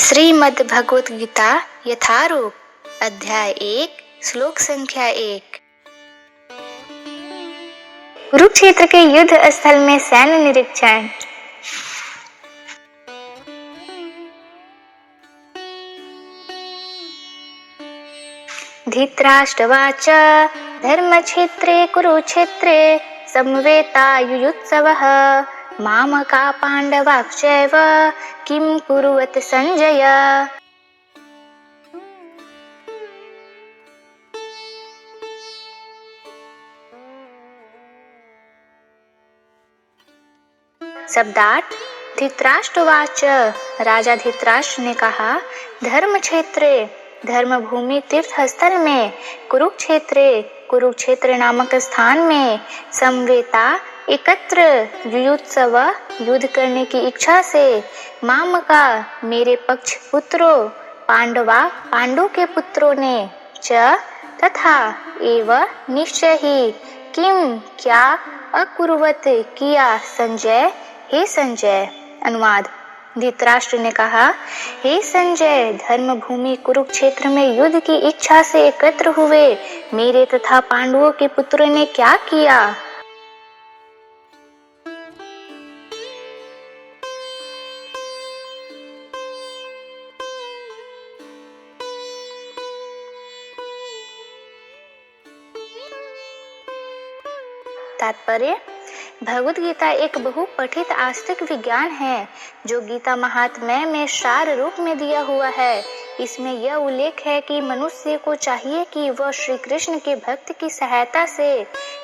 श्रीमद् भगवत गीता यथारूप अध्याय 1 श्लोक संख्या 1। कुरुक्षेत्र के युद्ध स्थल में सैन्य निरीक्षण। धृतराष्ट्रवाच धर्मक्षेत्रे कुरुक्षेत्रे समवेतायुयुत्सवः मामका पांडवाश्चैव किं कुरुवत संजय। शब्दार्थ। धृतराष्ट्रवाच, राजा धृतराष्ट्र ने कहा, धर्म क्षेत्रे धर्मभूमि तीर्थ स्थल में, कुरुक्षेत्र नामक स्थान में, समवेता एकत्र, युयुत्सव युद्ध करने की इच्छा से, मामका मेरे पक्ष पुत्रों, पांडु के पुत्रों ने, च तथा, एव निश्चय ही, किम क्या, अकुर्वत किया, संजय हे संजय। अनुवाद। धृतराष्ट्र ने कहा, हे संजय, धर्मभूमि कुरुक्षेत्र में युद्ध की इच्छा से एकत्र हुए मेरे तथा पांडवों के पुत्रों ने क्या किया। तात्पर्य। भगवत गीता एक बहुपठित आस्तिक विज्ञान है जो गीता महात्म्य में सार रूप में दिया हुआ है। इसमें यह उल्लेख है कि मनुष्य को चाहिए कि वह श्री कृष्ण के भक्त की सहायता से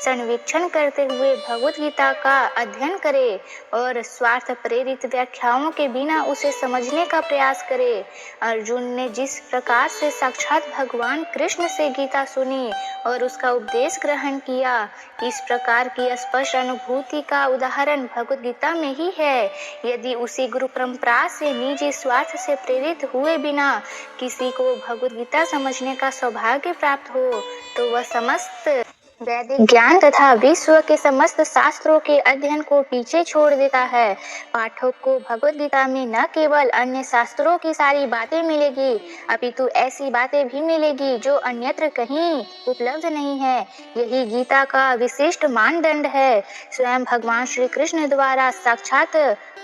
सर्वेक्षण करते हुए भगवत गीता का अध्ययन करे और स्वार्थ प्रेरित व्याख्याओं के बिना उसे समझने का प्रयास करे। अर्जुन ने जिस प्रकार से साक्षात भगवान कृष्ण से गीता सुनी और उसका उपदेश ग्रहण किया, इस प्रकार की स्पष्ट अनुभूति का उदाहरण भगवत गीता में ही है। यदि उसी गुरु परंपरा से निजी स्वार्थ से प्रेरित हुए बिना किसी को भगवत गीता समझने का सौभाग्य प्राप्त हो तो वह समस्त वैदिक ज्ञान तथा विश्व के समस्त शास्त्रों के अध्ययन को पीछे छोड़ देता है। पाठक को भगवत गीता में न केवल अन्य शास्त्रों की सारी बातें मिलेगी, अपितु ऐसी बातें भी मिलेगी जो अन्यत्र कहीं उपलब्ध नहीं है। यही गीता का विशिष्ट मानदंड है। स्वयं भगवान श्री कृष्ण द्वारा साक्षात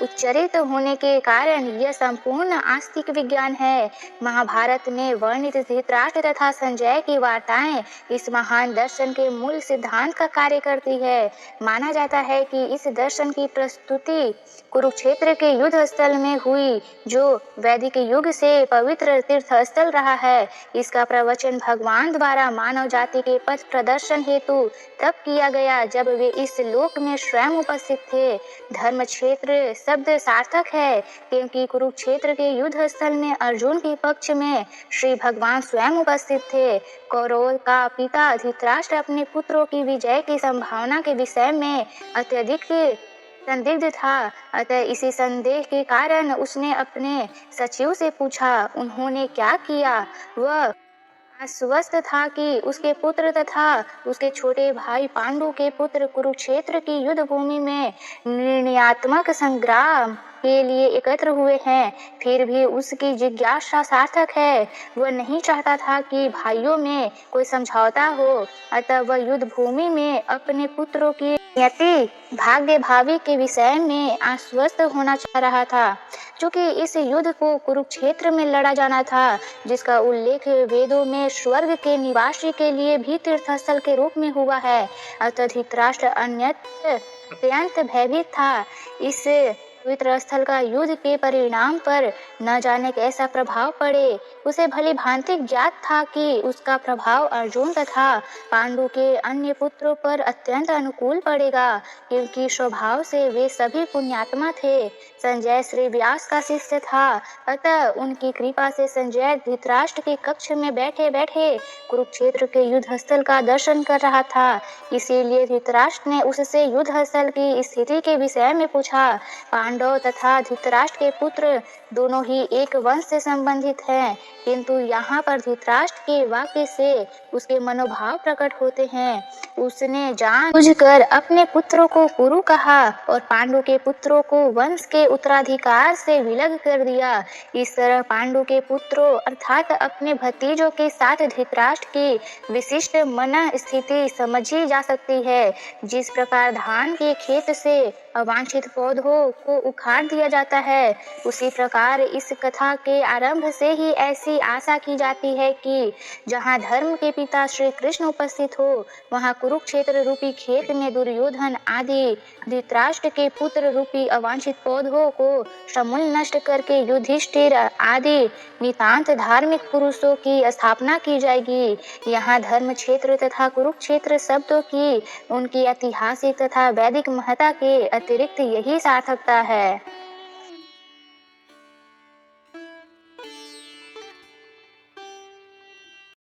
उच्चरित होने के कारण यह संपूर्ण आस्तिक विज्ञान है। महाभारत में वर्णित धृतराष्ट्र तथा संजय की वार्ताएं इस महान दर्शन के मूल सिद्धांत का कार्य करती है। माना जाता है कि इस दर्शन की प्रस्तुति कुरुक्षेत्र के युद्ध स्थल में हुई, जो वैदिक युग से पवित्र तीर्थ स्थल रहा है। इसका प्रवचन भगवान द्वारा मानव जाति के पथ प्रदर्शन हेतु तब किया गया जब वे इस लोक में स्वयं उपस्थित थे। धर्म क्षेत्र शब्द सार्थक है क्योंकि कुरुक्षेत्र के युद्ध स्थल में अर्जुन के पक्ष में श्री भगवान स्वयं उपस्थित थे। कौरवों का पिता धृतराष्ट्र अपने पुत्रों की विजय की संभावना के विषय में अत्यधिक संदिग्ध था। अतः इसी संदेह के कारण उसने अपने सचिव से पूछा। उन्होंने क्या किया? वह आश्वस्त था कि उसके पुत्र तथा उसके छोटे भाई पांडु के पुत्र कुरुक्षेत्र की युद्ध भूमि में निर्णयात्मक संग्राम के लिए एकत्र हुए हैं। फिर भी उसकी जिज्ञासा सार्थक है। वह नहीं चाहता था कि भाइयों में कोई समझौता हो, अतः वह युद्ध भूमि में अपने पुत्रों की नियति भाग्य भावी के विषय में आश्वस्त होना चाह रहा था। चूंकि इस युद्ध को कुरुक्षेत्र में लड़ा जाना था, जिसका उल्लेख वेदों में स्वर्ग के निवासी के लिए भी तीर्थस्थल के रूप में हुआ है, अतः धृतराष्ट्र अत्यंत भयभीत था। इस पवित्र स्थल का युद्ध के परिणाम पर न जाने कैसा प्रभाव पड़े। उसे भली भांति ज्ञात था कि उसका प्रभाव अर्जुन तथा पांडु के अन्य पुत्रों पर अत्यंत अनुकूल पड़ेगा, क्योंकि स्वभाव से वे सभी पुण्यात्मा थे। संजय श्री व्यास का शिष्य था, अतः उनकी कृपा से संजय धृतराष्ट्र के कक्ष में बैठे बैठे कुरुक्षेत्र के युद्ध स्थल का दर्शन कर रहा था। इसीलिए धृतराष्ट्र ने उससे युद्ध स्थल की स्थिति के विषय में पूछा। पांडव तथा धृतराष्ट्र के पुत्र दोनों ही एक वंश से संबंधित हैं, किंतु यहाँ पर धृतराष्ट्र के वाक्य से उसके मनोभाव प्रकट होते हैं। उसने जानबूझकर अपने पुत्रों को कुरु कहा और पांडु के पुत्रों को वंश के उत्तराधिकार से विलग कर दिया। इस तरह पांडु के पुत्रों अर्थात अपने भतीजों के साथ धृतराष्ट्र की विशिष्ट मन स्थिति समझी जा सकती है। जिस प्रकार धान के खेत से अवांछित पौधों को उखाड़ दिया जाता है, उसी प्रकार इस कथा के आरंभ से ही ऐसी आशा की जाती है कि जहाँ धर्म के पिता श्री कृष्ण उपस्थित हो, वहाँ कुरुक्षेत्र रूपी खेत में दुर्योधन आदि धृतराष्ट्र के पुत्र रूपी अवांछित पौधों को समूल नष्ट करके युधिष्ठिर आदि नितांत धार्मिक पुरुषों की स्थापना की जाएगी। यहाँ धर्म क्षेत्र तथा कुरुक्षेत्र शब्दों की उनकी ऐतिहासिक तथा वैदिक महत्ता के अतिरिक्त यही सार्थकता है।